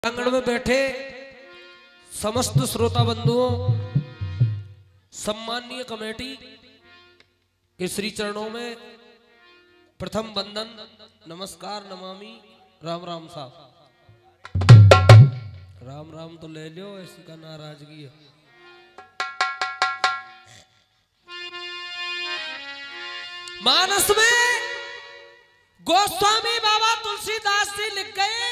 आंगन में बैठे समस्त श्रोता बंधुओं, सम्माननीय कमेटी के श्री चरणों में प्रथम वंदन, नमस्कार, नमामि, राम राम साहब। राम राम तो ले लो, ऐसी का नाराजगी है। मानस में गोस्वामी बाबा तुलसीदास जी लिख गए,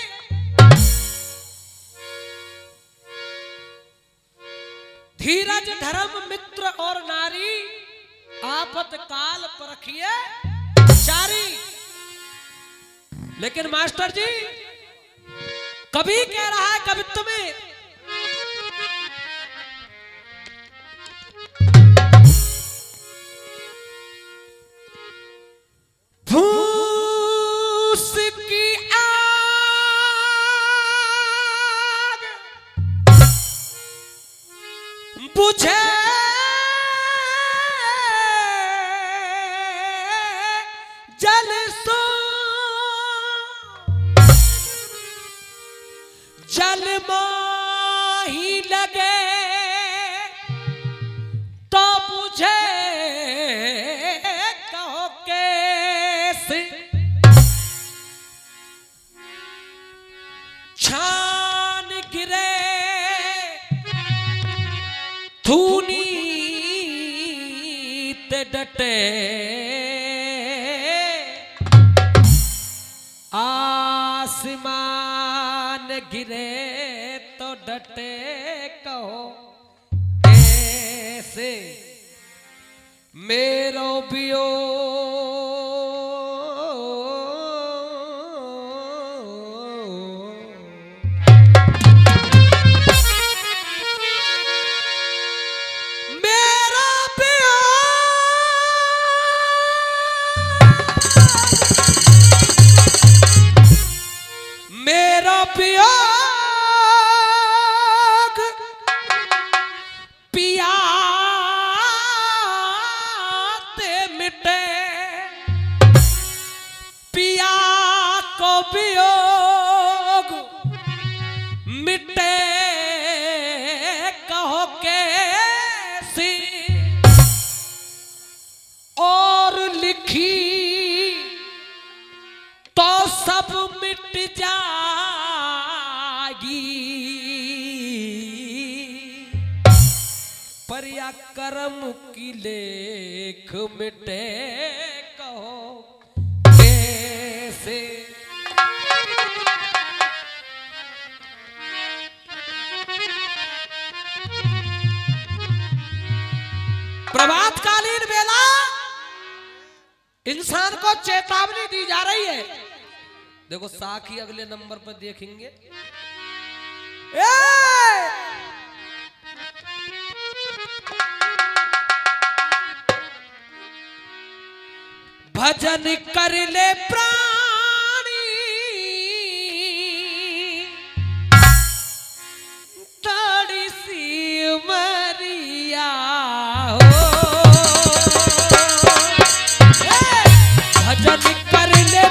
धीरज धर्म मित्र और नारी, आफत काल परखिए चारी। लेकिन मास्टर जी कभी कह रहा है कवित्व में, फूस की आग बुझे जल सो जल माही लगे तो बुझे कहो कैसे, छान गिरे धूनी ते डटे, आसमान गिरे तो डटे कहो ऐसे, मेरो बियो पियाग पियाते मिटे, पिया को वियोग मिटे कहो कैसी, और लिखी तो सब मिट जाएगी, पर या कर्म की लेख मिटे कहो कैसे। प्रभातकालीन बेला इंसान को चेतावनी दी जा रही है। देखो साखी अगले नंबर पर देखेंगे, भजन कर ले प्राणी थोड़ी सी मरिया हो, भजन कर ले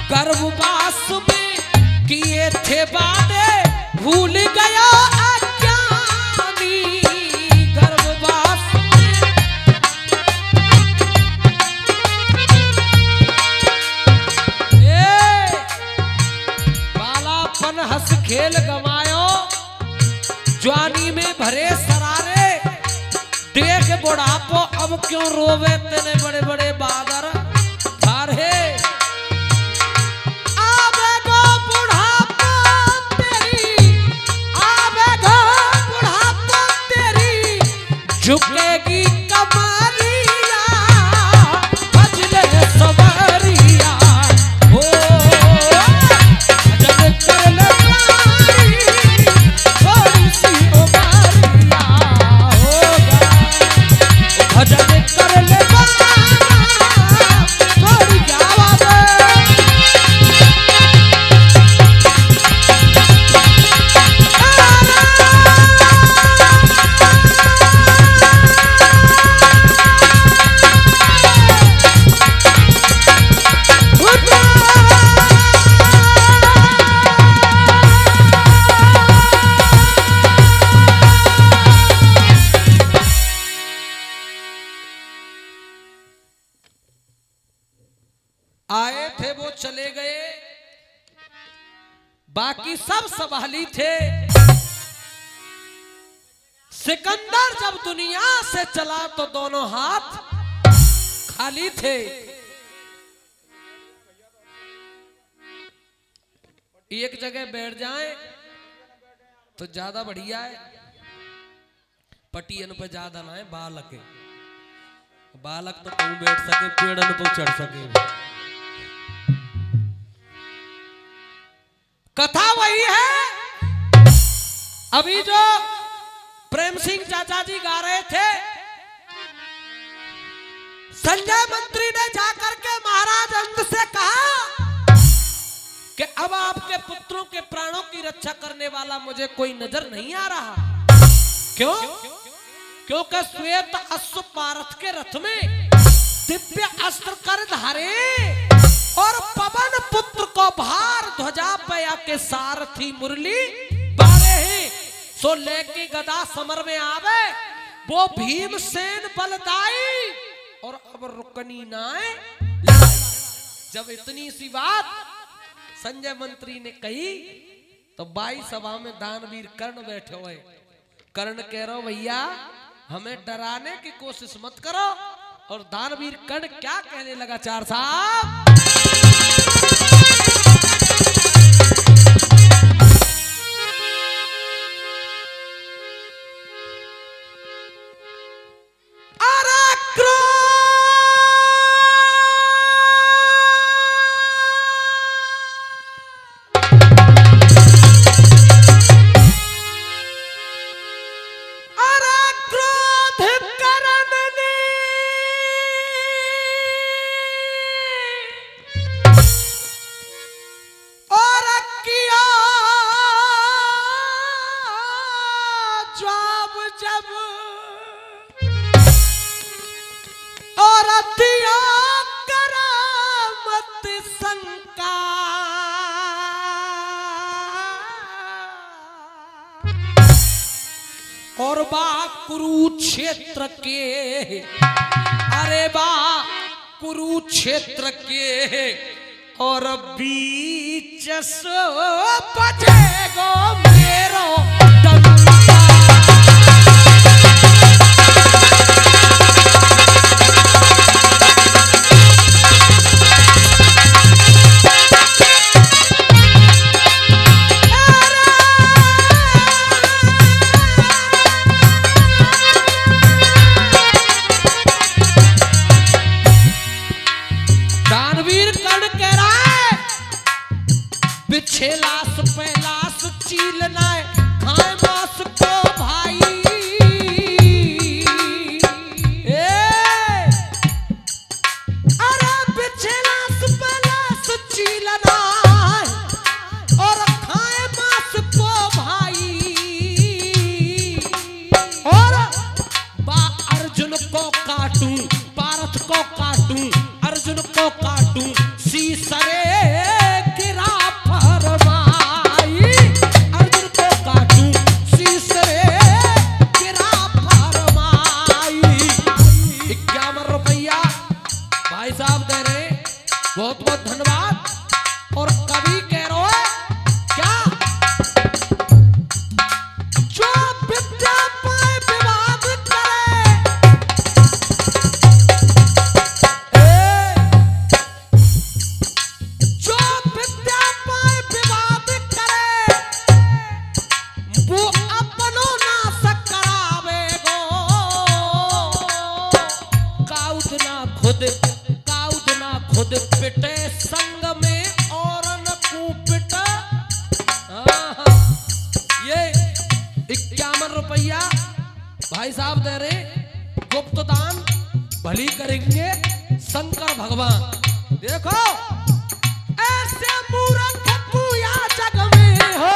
गर्भवास में किए थे वादे भूल गया अज्ञानी, गर्भवास बालापन हंस खेल गवायो, जवानी में भरे सरारे, देख बुढ़ापो अब क्यों रोवे तेने बड़े बड़े बादर थारे, आवेगो बुढ़ापा तेरी, आवेगो बुढ़ापा झुकेगी कमरिया भजले सवरिया हो भजन कर ले थोड़ी सी उमरिया होगा भजन कर ले थोड़ी आवाज आए थे वो चले गए, बाकी सब सवाली थे। सिकंदर जब दुनिया से चला तो दोनों हाथ खाली थे। एक जगह बैठ जाएं तो ज्यादा बढ़िया है, पटियन पे ज्यादा ना है। बालक बालक तो कहूं बैठ सके, पेड़न तो चढ़ सके। कथा वही है अभी जो प्रेम सिंह चाचा जी गा रहे थे। संजय मंत्री ने जाकर के महाराज अंग से कहा कि अब आपके पुत्रों के प्राणों की रक्षा करने वाला मुझे कोई नजर नहीं आ रहा। क्यों? क्योंकि श्वेत अश्व पारथ के रथ में दिव्य अस्त्र कर धारे और पवन पुत्र को भार ध्वजा पया के सारथी मुरली बारे हैं। सो लेके गदा समर में आवे वो भीमसेन बलदाई और अब रुकनी नाए लड़ाई। जब इतनी सी बात संजय मंत्री ने कही तो बाई सभा में दानवीर कर्ण बैठे हुए। कर्ण कह रहा भैया हमें डराने की कोशिश मत करो। और दानवीर कर्ण क्या कहने लगा चार साहब, और बा कुरुक्षेत्र के, अरे बा कुरुक्षेत्र के और बीच सो बजेगो मेरो डंका। छेलास पैलास चीलना खुद काउद ना खुद पिटे संग में और न कूपिट। ये 51 रुपया भाई साहब दे रहे, गुप्त दान भली करेंगे शंकर भगवान। देखो ऐसे मूर्ख पूया जग में हो,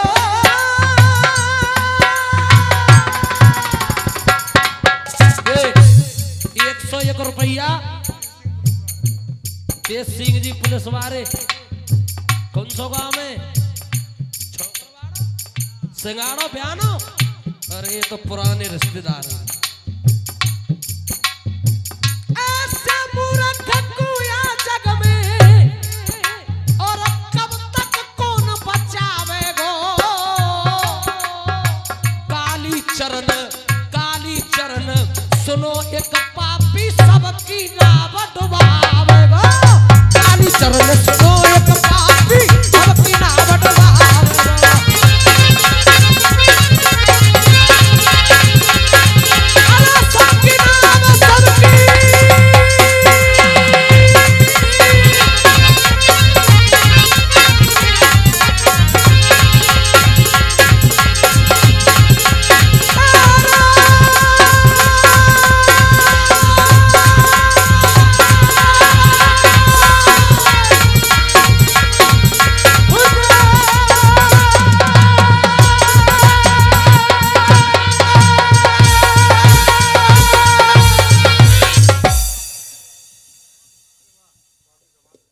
101 रुपया तेज सिंह जी पुलिस वाले कौन सो गांव में सिंगाड़ो बयानो। अरे ये तो पुराने रिश्तेदार हैं। ऐसे मूर्ख कुया जग में और कब तक कौन बचावेगो। काली चरण सुनो एक पापी सबकी नाव डुबावेगो। काली चरण सुनो एक पापी सबकी नाव डुबावेगो।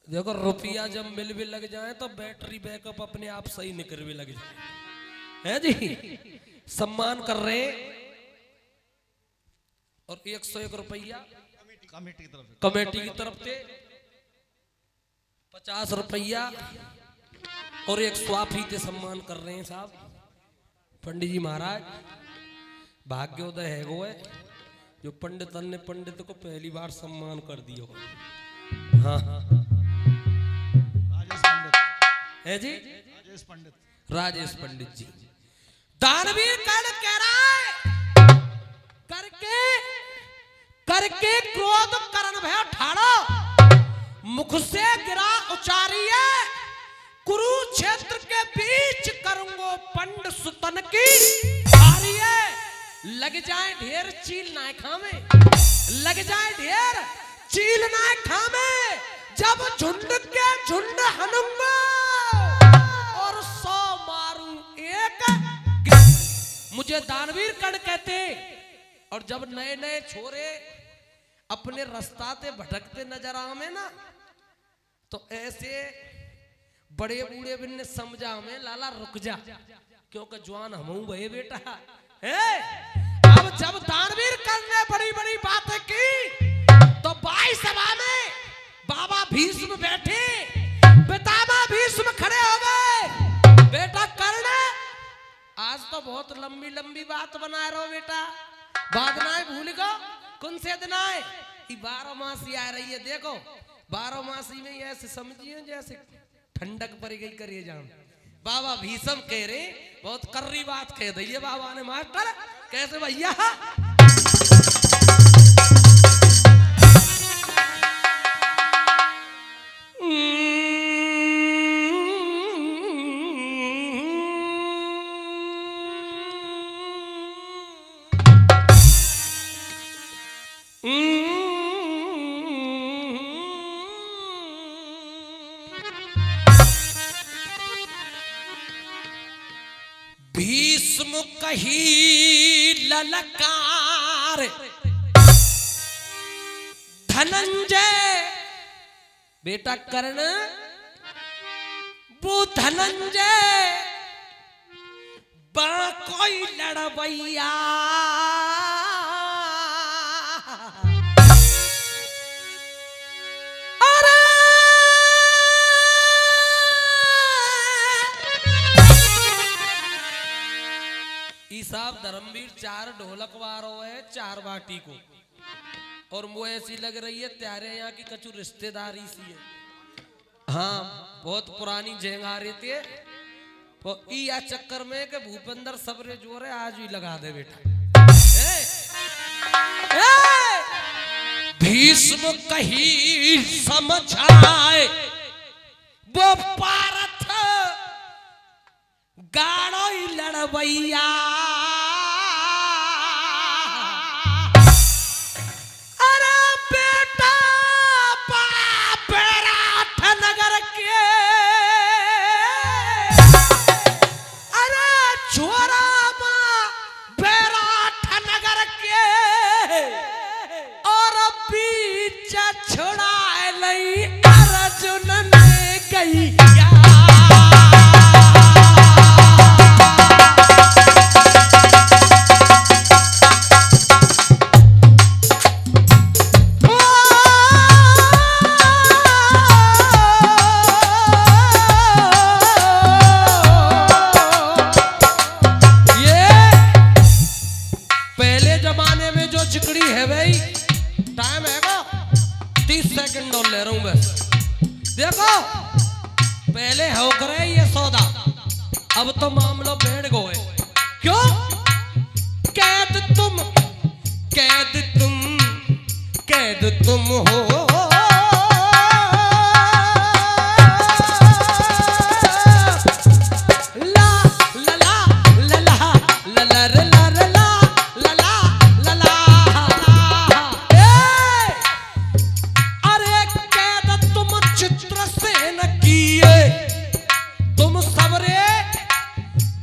देखो रुपया जब मिल भी लग जाए तो बैटरी बैकअप अपने आप सही निकल भी लग जाए, है जी। सम्मान कर रहे और 101 रुपया कमेटी की तरफ से 50 रुपया और एक स्वाफी से सम्मान कर रहे हैं साहब पंडित जी महाराज। भाग्योदय है वो है जो पंडितन ने पंडित को पहली बार सम्मान कर दिया। हाँ है जी राजेश पंडित जी। दानवीर कर्ण कह रहा है करके क्रोध करण भय ठाड़ो, मुख से गिरा उचारिए कुरुक्षेत्र के बीच करूंगो पंड सुतन की हारिए। लग जाए ढेर चील ना खावे, लग जाए ढेर चील ना खावे, जब झुंड के झुंड हनुंगा और 100 मारूं एक। मुझे दानवीर कर्ण कहते। और जब नए नए छोरे अपने रास्ता से भटकते नजर आवे ना तो ऐसे बड़े बूढ़े बिन्ने समझा में लाला रुक जा, क्योंकि जवान हम भये बेटा है। अब जब दानवीर कर्ण ने बड़ी बड़ी बातें की तो 22 सभा में बाबा भीष्म बैठे, पितामह भीष्म खड़े हो गए। बेटा कर्ण आज तो बहुत लंबी लंबी बात बना रहे हो बेटा, बाद ना भूल गो कौन से दिन आए 12 मासी आ रही है। देखो 12 मासी में ऐसे समझिए जैसे ठंडक पड़ गई करिए जान। बाबा भीष्म कह रहे बहुत कर्री बात कह दी है बाबा ने। मास्टर कैसे भैया भीष्म कही ललकार धनंजय बेटा कर्ण वो धनंजय बा कोई लड़वैया। साहब धर्मवीर 4 ढोलक वारो है 4 बाटी को, और वो ऐसी लग रही है त्यारे यहाँ की कचू रिश्तेदारी सी है। हाँ बहुत पुरानी जेंगारे थे तो या चक्कर में के भूपेंद्र सबरे जोर है आज भी लगा दे बेटा। भीष्म कही समझाए वो पारथ गाड़ो लड़वैया अरे बेटा बेराठ नगर के अरे छोरा बेराठ नगर के और बीच छुड़ा लई अर्जुन ने गई चिकड़ी है भाई टाइम है को 30 सेकंड और ले रहा हूं बस देखो पहले हो करे ये सौदा अब तो मामला बैठ गए क्यों कैद तुम हो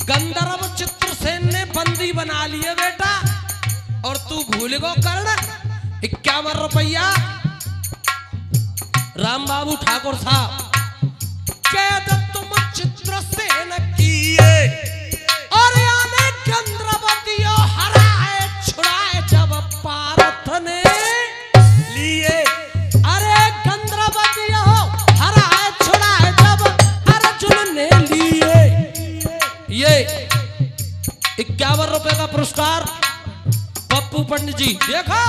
गंधर्व चित्रसेन ने बंदी बना लिए बेटा और तू भूल गो कर्ण 51 रुपया राम बाबू ठाकुर साहब कैद तुम चित्रसेन किए और यानी गंधर्वतियों हराए छुड़ाए जब पारथ ने लिए अरे गंधर्वतियों हराए छुड़ाए जब अर्जुन ने लिए ये 51 रुपए का पुरस्कार पप्पू पंडित जी देखो